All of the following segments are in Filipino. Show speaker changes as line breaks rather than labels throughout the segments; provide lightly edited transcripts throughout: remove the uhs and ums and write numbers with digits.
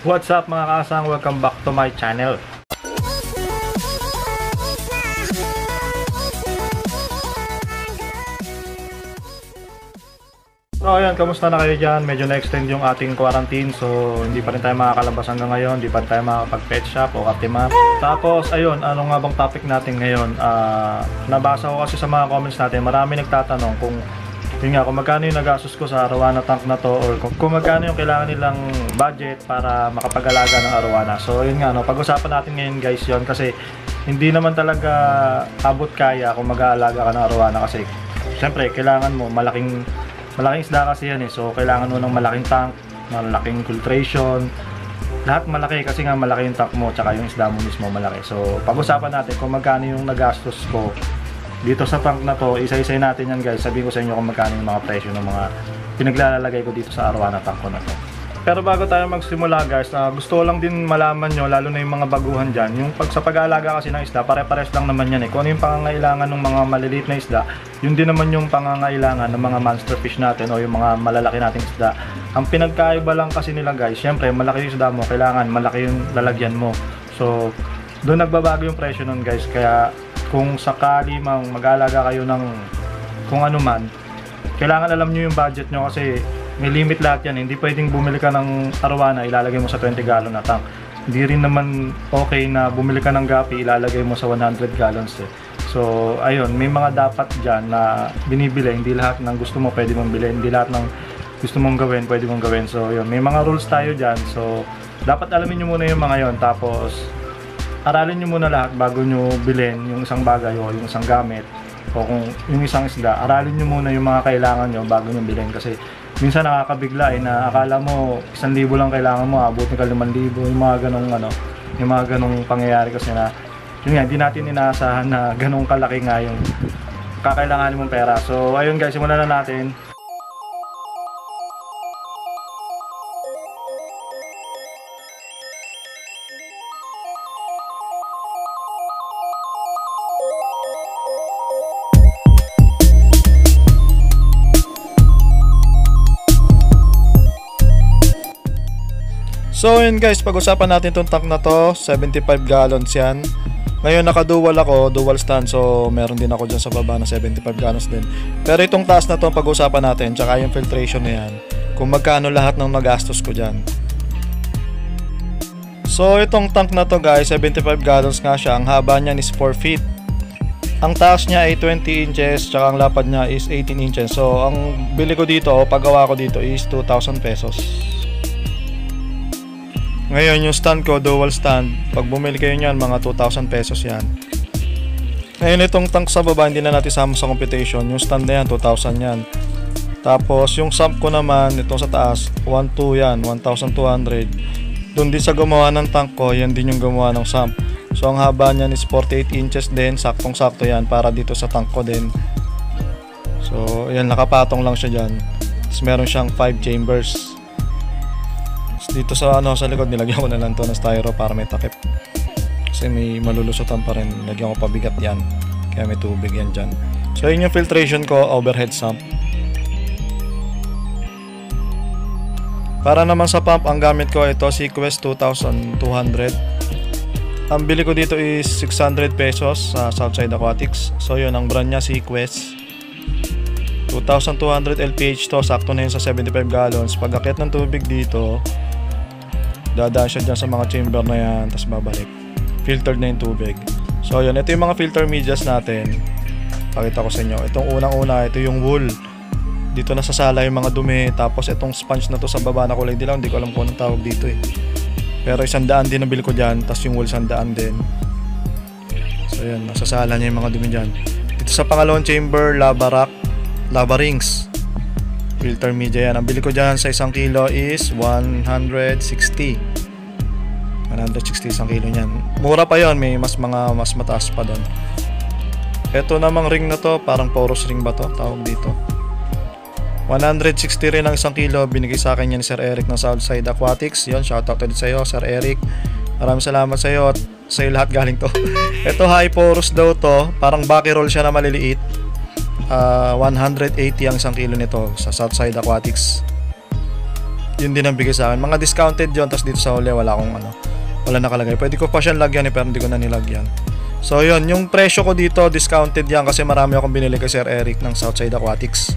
What's up mga kasang? Welcome back to my channel. So ayan, kamusta na kayo dyan? Medyo na-extend yung ating quarantine. So hindi pa rin tayo makakalabas hanggang ngayon. Hindi pa rin tayo makakapag-pet shop o Optima. Tapos ayun, ano nga bang topic natin ngayon? Nabasa ko kasi sa mga comments natin, marami nagtatanong kung yun nga, kung magkano yung nagastos ko sa Arowana tank na to, or kung magkano yung kailangan nilang budget para makapag-alaga ng Arowana. So yun nga, no, pag-usapan natin ngayon guys yun, kasi hindi naman talaga abot kaya kung mag-aalaga ka ng Arowana, kasi syempre kailangan mo malaking isda kasi yan eh. So kailangan mo ng malaking tank, malaking filtration, lahat malaki kasi nga malaki yung tank mo tsaka yung isda mo mismo malaki. So pag-usapan natin kung magkano yung nagastos ko dito sa tank na to, isa-isay natin yan guys. Sabihin ko sa inyo kung magkano yung mga presyo ng mga pinaglalagay ko dito sa Arowana tank ko na to. Pero bago tayo magsimula guys, gusto ko lang din malaman nyo, lalo na yung mga baguhan dyan, yung sa pag-aalaga kasi ng isda, pare-pares lang naman yan eh. Kung ano yung pangangailangan ng mga maliliit na isda, yun din naman yung pangangailangan ng mga monster fish natin o yung mga malalaki nating isda. Ang pinagkaiba lang kasi nila guys, syempre malaki yung isda mo, kailangan malaki yung lalagyan mo. So doon nagbabago yung presyo nun guys. Kaya kung sakali mang mag-aalaga kayo ng kung ano man, kailangan alam nyo yung budget nyo, kasi may limit lahat yan. Hindi pwedeng bumili ka ng Arowana, ilalagay mo sa 20 gallon na tank. Hindi rin naman okay na bumili ka ng Gapi, ilalagay mo sa 100 gallons eh. So ayun, may mga dapat dyan na binibili. Hindi lahat ng gusto mo pwede mong bilhin, hindi lahat ng gusto mong gawin pwede mong gawin. So yun, may mga rules tayo dyan. So dapat alamin nyo muna yung mga yon, tapos aralin nyo muna lahat bago nyo bilhin yung isang bagay o yung isang gamit o kung yung isang isda. Aralin nyo muna yung mga kailangan nyo bago nyo bilhin, kasi minsan nakakabigla eh, na akala mo 1,000 lang kailangan mo, abutin ka 5,000, yung mga ganong yung mga ganong pangyayari, kasi na yun nga, hindi natin inaasahan na ganong kalaki nga yung kakailanganin mong pera. So ayun guys, simulan na natin. So yun guys, pag-usapan natin itong tank na to, 75 gallons yan. Ngayon naka-dual ako, dual stand, so meron din ako dyan sa baba na 75 gallons din. Pero itong taas na to pag-usapan natin, tsaka yung filtration na yan, kung magkano lahat ng nagastos ko dyan. So itong tank na to guys, 75 gallons nga siya, ang haba niya is 4 feet. Ang taas niya ay 20 inches, tsaka ang lapad niya is 18 inches. So ang bili ko dito, o paggawa ko dito is 2,000 pesos. Ngayon yung stand ko, dual stand, pag bumili kayo nyan, mga 2,000 pesos yan. Ngayon itong tank sa baba, hindi na natin sama sa computation. Yung stand na yan, 2,000 yan. Tapos yung sump ko naman, itong sa taas, 1,200 yan, 1,200. Doon din sa gumawa ng tank ko, yan din yung gumawa ng sump. So ang haba niyan is 48 inches din, saktong sakto yan para dito sa tank ko din. So yan, nakapatong lang siya dyan. Tapos meron siyang 5 chambers. Dito sa sa likod, nilagyan ko na lang to ng styro para may takip, kasi may malulusutan pa rin. Nilagyan ko pabigat yan, kaya may tubig yan dyan. So yun yung filtration ko, overhead sump. Para naman sa pump, ang gamit ko ito, Sequest 2200. Ang bili ko dito is 600 pesos sa Southside Aquatics. So yun, ang brand niya Sequest 2200 LPH to, sakto na yun sa 75 gallons. Pag akit ng tubig dito, dadaan siya dyan sa mga chamber na yan, tapos babalik, filtered na yung tubig. So yun, ito yung mga filter medias natin. Pakita ko sa inyo. Itong unang-una, ito yung wool. Dito nasasala yung mga dumi. Tapos itong sponge na to sa baba na kulay dilaw, hindi ko alam kung anong tawag dito eh. Pero 100 din nabili ko dyan, tapos yung wool 100 din. So yun, nasasala niya yung mga dumi dyan. Dito sa pangalawang chamber, lava rings, filter media yan. Ang bili ko dyan sa 1 kilo is 160 isang kilo nyan. Mura pa yon, may mas mataas pa doon. Ito namang ring na to, parang porous ring ba to tawag dito, 160 rin ang 1 kilo. Binigay sa akin yan ni Sir Eric ng Southside Aquatics. Yon, shoutout ulit sa iyo Sir Eric, maraming salamat sa iyo at sa iyo lahat galing to. Ito high porous daw to, parang bucky roll siya na maliliit. 180 ang 1 kilo nito sa Southside Aquatics. yun din ang bigay sa akin. Mga discounted yun, tapos dito sa huli wala akong wala nakalagay. Pwede ko pa siyang lagyan pero hindi ko na nilagyan. So yun, yung presyo ko dito discounted yan kasi marami akong binili kay Sir Eric ng Southside Aquatics.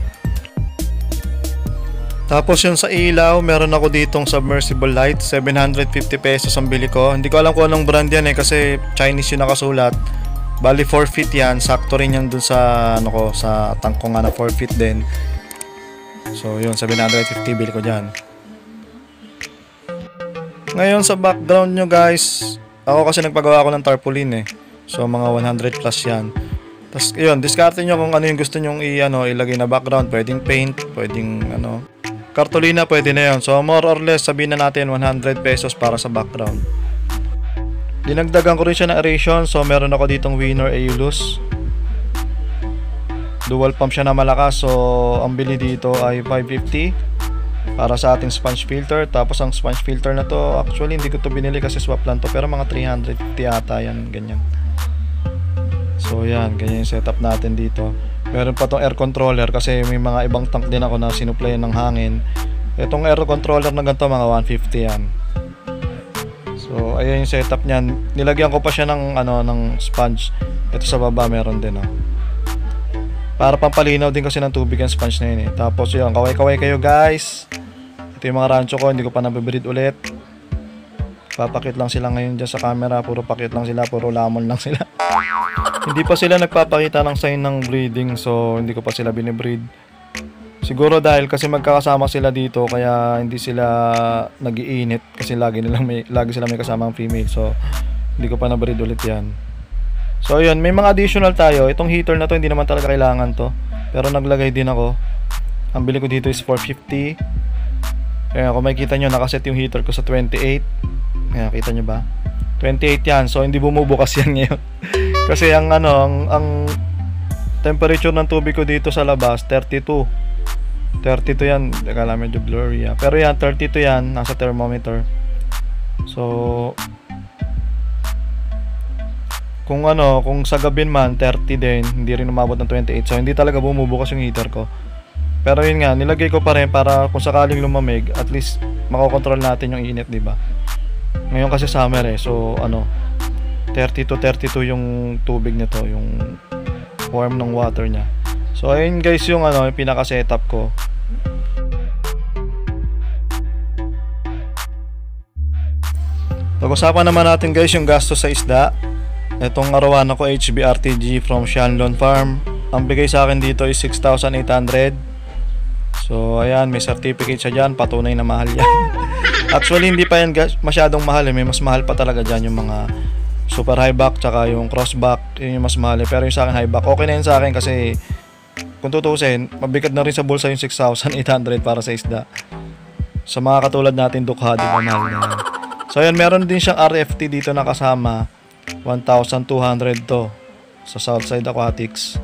Tapos yun sa ilaw, meron ako ditong submersible light, 750 pesos ang bili ko. Hindi ko alam kung anong brand yan kasi Chinese yung nakasulat. Bali 4 feet yan, sakto rin yan dun sa sa tank ko nga na 4 feet din. So yun, 750 bili ko dyan. Ngayon sa background nyo guys, ako kasi nagpagawa ko ng tarpaulin So mga 100 plus yan. Tapos yun, diskarte nyo kung ano yung gusto nyo ilagay na background. Pwedeng paint, pwedeng kartolina, pwede na yun. So more or less sabihin na natin 100 pesos para sa background. Dinagdagan ko rin siya ng aeration. So meron ako ditong Winner Aeolus. Dual pump siya na malakas. So ang bili dito ay 550 para sa ating sponge filter. Tapos ang sponge filter na to, actually hindi ko to binili kasi swap lang to, pero mga 350 ata yan, ganyan. So yan, ganyan yung setup natin dito. Meron pa tong air controller kasi may mga ibang tank din ako na sinuplayan ng hangin. Itong air controller na ganito, mga 150 yan. So ayan yung setup niyan. Nilagyan ko pa siya ng ng sponge. Ito sa baba meron din para pampalinaw din kasi ng tubig ang sponge na yun Tapos yun, kaway-kaway kayo guys. Ito yung mga rancho ko, hindi ko pa nabibreed ulit. Papakit lang sila ngayon dyan sa camera. Puro pakit lang sila, puro lamon lang sila. Hindi pa sila nagpapakita ng sign ng breeding. So hindi ko pa sila binibreed. Siguro dahil kasi magkakasama sila dito, kaya hindi sila nag-iinit. Kasi lagi sila may kasamang female. So hindi ko pa nabreed ulit yan. So yun, may mga additional tayo. Itong heater na to hindi naman talaga kailangan to, pero naglagay din ako. Ang bili ko dito is 450. Kaya kung makikita nyo, nakaset yung heater ko sa 28. Kaya kita nyo ba? 28 yan. So hindi bumubukas yan ngayon. Kasi ang temperature ng tubig ko dito sa labas 32 yan. Teka lang, medyo blurry pero yan 32 yan, nasa thermometer. So kung sa gabi man 30 din, hindi rin umabot ng 28. So hindi talaga bumubukas yung heater ko. Pero yun nga, nilagay ko pa rin para kung sakaling lumamig, at least makokontrol natin yung init, di ba? Ngayon kasi summer so 30 to 32 yung tubig nito, yung warm ng water niya. So ayun guys yung yung pinaka setup ko. Pag-usapan naman natin guys yung gastos sa isda. Itong arawana ko HBRTG from Shanlon Farm. Ang bigay sa akin dito is 6,800. So ayan, may certificate siya dyan, patunay na mahal yan. Actually hindi pa yan masyadong mahal may mas mahal pa talaga dyan yung mga super high back tsaka yung cross back, yun yung mas mahal pero yung sa akin high back, okay na yun sa akin kasi kung tutusin, mabigat na rin sa bulsa yung 6,800 para sa isda. Sa mga katulad natin dukha, di ba mahal na. So ayan, meron din siyang RFT dito na kasama. 1,200 to sa Southside Aquatics.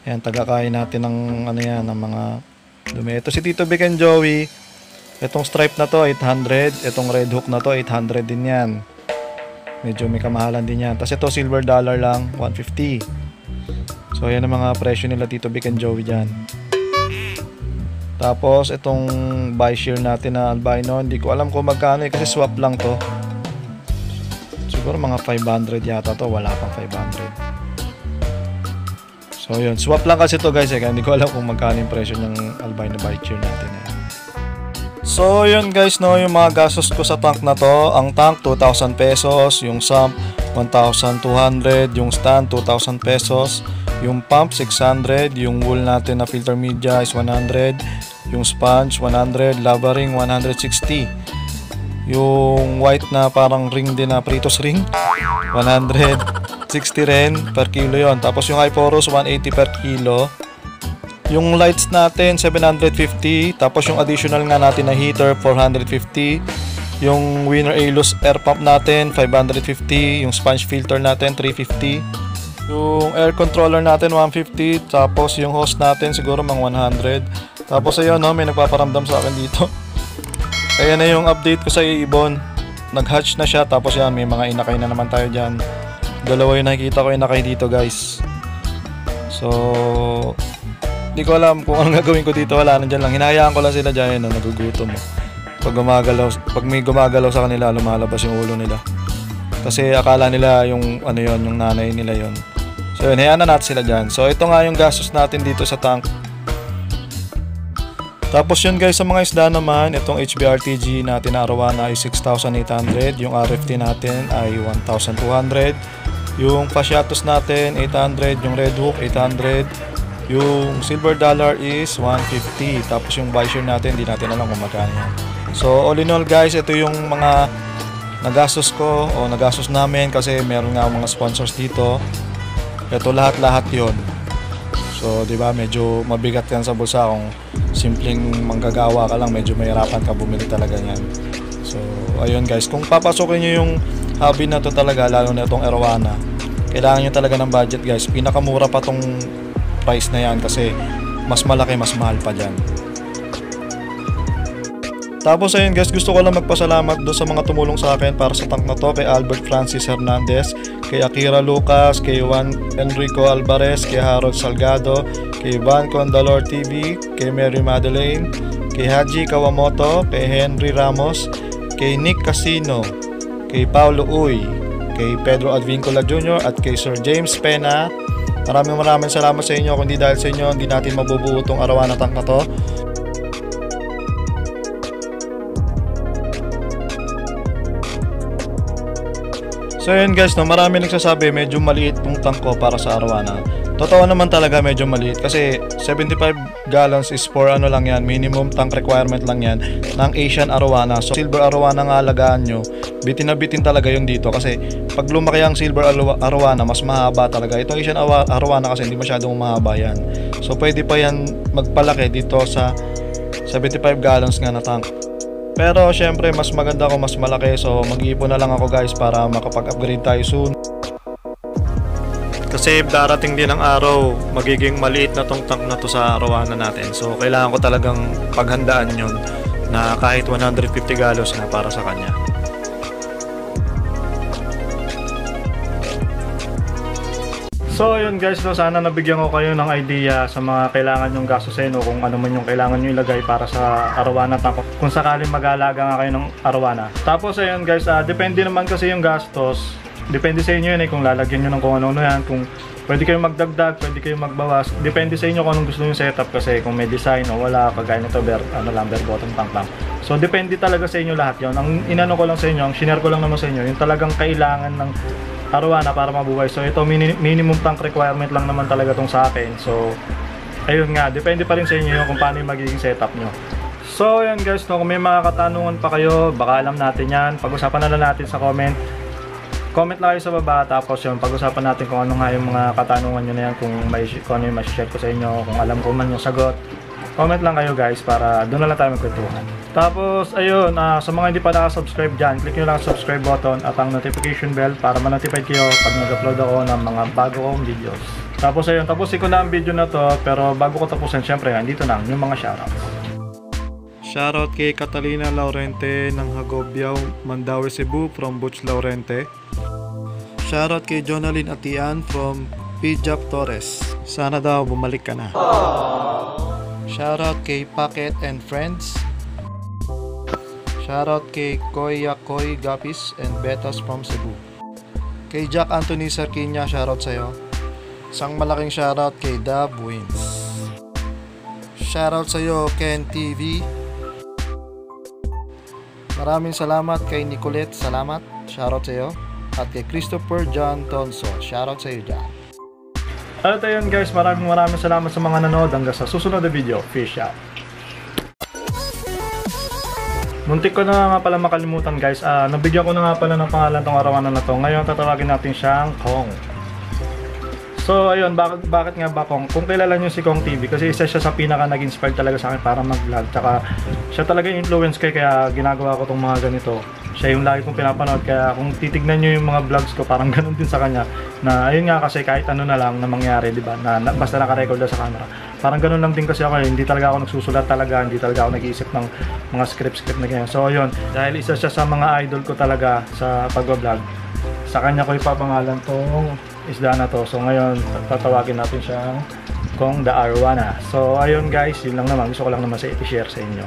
Ayan, tagakain natin ng yan, ng mga dumi. Ito si Tito Vic and Joey. Itong stripe na to 800, itong red hook na to 800 din yan. Medyo may kamahalan din yan. Tapos ito silver dollar lang 150. So ayan ang mga presyo nila Tito Vic and Joey dyan. Tapos itong buy share natin na albino, hindi ko alam kung magkano kasi swap lang to. Siguro mga 500 yata to, wala pang 500. So yun, swap lang kasi to guys kaya hindi ko alam kung magkano yung presyo ng albino bite share natin So yun guys yung mga gastos ko sa tank na to. Ang tank 2,000 pesos, yung sump 1,200, yung stand 2,000 pesos, yung pump 600, yung wool natin na filter media is 100, yung sponge 100, lava ring 160, yung white na parang ring din na Pritos ring 160 rin per kilo yon. Tapos yung high porous 180 per kilo. Yung lights natin 750. Tapos yung additional nga natin na heater 450. Yung Winner Aeolus air pump natin 550. Yung sponge filter natin 350. Yung air controller natin 150. Tapos yung hose natin siguro mga 100. Tapos ayun may nagpaparamdam sa akin dito. Ayan na yung update ko sa ibon. Nag-hatch na siya. Tapos yan, may mga inakay na naman tayo dyan. Dalawa yung nakikita ko inakay dito guys. So Di ko alam kung anong gagawin ko dito. Wala, nandyan lang. Hinahayaan ko lang sila dyan. Nagugutom mo. Pag may gumagalaw sa kanila, lumalabas yung ulo nila. Kasi akala nila yung ano yon, yung nanay nila yon. So yun, hayaan na natin sila dyan. So ito nga yung gastos natin dito sa tank. Tapos yun guys, sa mga isda naman, itong HBRTG natin na Arowana ay 6,800. Yung RFT natin ay 1,200. Yung Fasciatus natin 800. Yung Red Hook 800. Yung Silver Dollar is 150. Tapos yung Visor natin, hindi natin alam kung magkano yan. So all in all guys, ito yung mga nagastos ko o nagastos namin kasi meron nga mga sponsors dito. Ito lahat-lahat yon. So, di ba, medyo mabigat yan sa bulsa kung simpleng manggagawa ka lang, medyo mahirapan ka bumili talaga yan. So, ayun guys, kung papasukin nyo yung hobby na to talaga, lalo na itong Arowana, kailangan nyo talaga ng budget guys. Pinakamura pa tong price na yan kasi mas malaki, mas mahal pa dyan. Tapos ayun guys, gusto ko lang magpasalamat doon sa mga tumulong sa akin para sa tank na to, kay Albert Francis Hernandez, kay Akira Lucas, kay Juan Enrico Alvarez, kay Harold Salgado, kay Van Condalor TV, kay Mary Madeleine, kay Haji Kawamoto, kay Henry Ramos, kay Nick Casino, kay Paulo Uy, kay Pedro Advincula Jr. at kay Sir James Pena. Maraming salamat sa inyo. Kung di dahil sa inyo, hindi natin mabubuo itong Arowana tank na to. So yun guys, no, marami nagsasabi medyo maliit tong tank ko para sa Arowana. Totoo naman talaga medyo maliit kasi 75 gallons is for ano lang yan, minimum tank requirement lang yan ng Asian Arowana. So Silver Arowana nga alagaan nyo, bitin na bitin talaga yung dito kasi pag lumaki ang Silver Arowana mas mahaba talaga. Itong Asian Arowana kasi hindi masyadong mahaba yan. So pwede pa yan magpalaki dito sa 75 gallons nga na tank. Pero syempre mas maganda kung mas malaki, so mag-iipon na lang ako guys para makapag-upgrade tayo soon. Kasi darating din ang araw, magiging maliit na tong tank na to sa Arowana natin. So kailangan ko talagang paghandaan yun na kahit 150 galos na para sa kanya. So yun guys, so sana nabigyan ko kayo ng idea sa mga kailangan yung gastusin o kung ano man yung kailangan nyo ilagay para sa Arowana tank kung sakaling mag-aalaga nga kayo ng Arowana. Tapos ayun guys, depende naman kasi yung gastos, depende sa inyo yun kung lalagyan nyo ng kung ano-ano yan, kung pwede kayong magdagdag, pwede kayong magbawas, depende sa inyo kung anong gusto nyo setup kasi kung may design o wala, kagaya nito bare bottom tank lang. So depende talaga sa inyo lahat yun. Ang inano ko lang sa inyo, ang shinare ko lang naman sa inyo, yung talagang kailangan ng Arowana para mabuhay. So ito minimum tank requirement lang naman talaga tong sa akin. So ayun nga, depende pa rin sa inyo kung paano yung magiging setup nyo. So ayun guys, no, kung may mga katanungan pa kayo, baka alam natin yan, pag-usapan na lang natin sa comment lang kayo sa baba. Tapos yun, pag-usapan natin kung ano nga yung mga katanungan nyo na yan, kung ano yung share ko sa inyo, kung alam ko man yung sagot. Comment lang kayo guys para doon na lang tayo magkwentuhan. Tapos ayun, sa mga hindi pa nakasubscribe dyan, click nyo lang ang subscribe button at ang notification bell para ma-notify kayo pag nag-upload ako ng mga bago kong videos. Tapos ayun, tapusin ko na ang video na to, pero bago ko tapusin, syempre andito na yung mga shoutouts. Shoutout kay Catalina Laurente ng Hagobiao, Mandaue, Cebu from Butch Laurente. Shoutout kay Jonalyn Atian from Pijap Torres. Sana daw bumalik ka na. Shoutout kay Packet and Friends. Shoutout kay Koya Koy Gapis and Betas from Cebu. Kay Jack Anthony Sarkinya, shoutout sa'yo. Isang malaking shoutout kay Dab Wins. Shoutout sa'yo Ken TV. Maraming salamat kay Nicolette, salamat. Shoutout sa'yo. At kay Christopher John Tonso, shoutout sa'yo dyan. At ayun guys, maraming salamat sa mga nanood. Hanggang sa susunod na video. Fish out. Muntik ko na nga pala makalimutan guys. Nabigyan ko na nga pala ng pangalan tong Arowana na to. Ngayon tatawagin natin siyang Kong. So ayun, bakit nga ba Kong? Kung kilala nyo si Kong TV, kasi isa siya sa pinaka nag-inspire talaga sa akin para mag-vlog. Tsaka siya talaga yung influence ko kaya ginagawa ko tong mga ganito. Siya yung lagi kong pinapanood, kaya kung titignan nyo yung mga vlogs ko, parang ganun din sa kanya. Na ayun nga kasi kahit ano na lang na mangyari, di ba? Na basta naka-record na sa camera. Parang ganun lang din kasi ako, hindi talaga ako nagsusulat talaga, hindi talaga ako nag-iisip ng mga script na ganyan. So ayun, dahil isa siya sa mga idol ko talaga sa pag-vlog, sa kanya ko ipapangalan tong isda na to. So ngayon, tatawagin natin siyang kong The Arowana. So ayun guys, yun lang naman, gusto ko lang naman i-share sa inyo.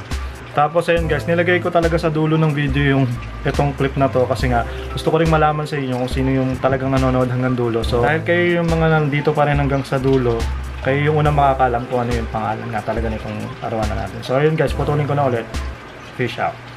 Tapos ayun guys, nilagay ko talaga sa dulo ng video yung itong clip na to kasi nga gusto ko rin malaman sa inyo kung sino yung talagang nanonood hanggang dulo. So dahil kayo yung mga nandito pa rin hanggang sa dulo, kayo yung unang makakalam kung ano yung pangalan nga talaga nitong Arowana natin. So ayun guys, putulin ko na ulit. Fish out.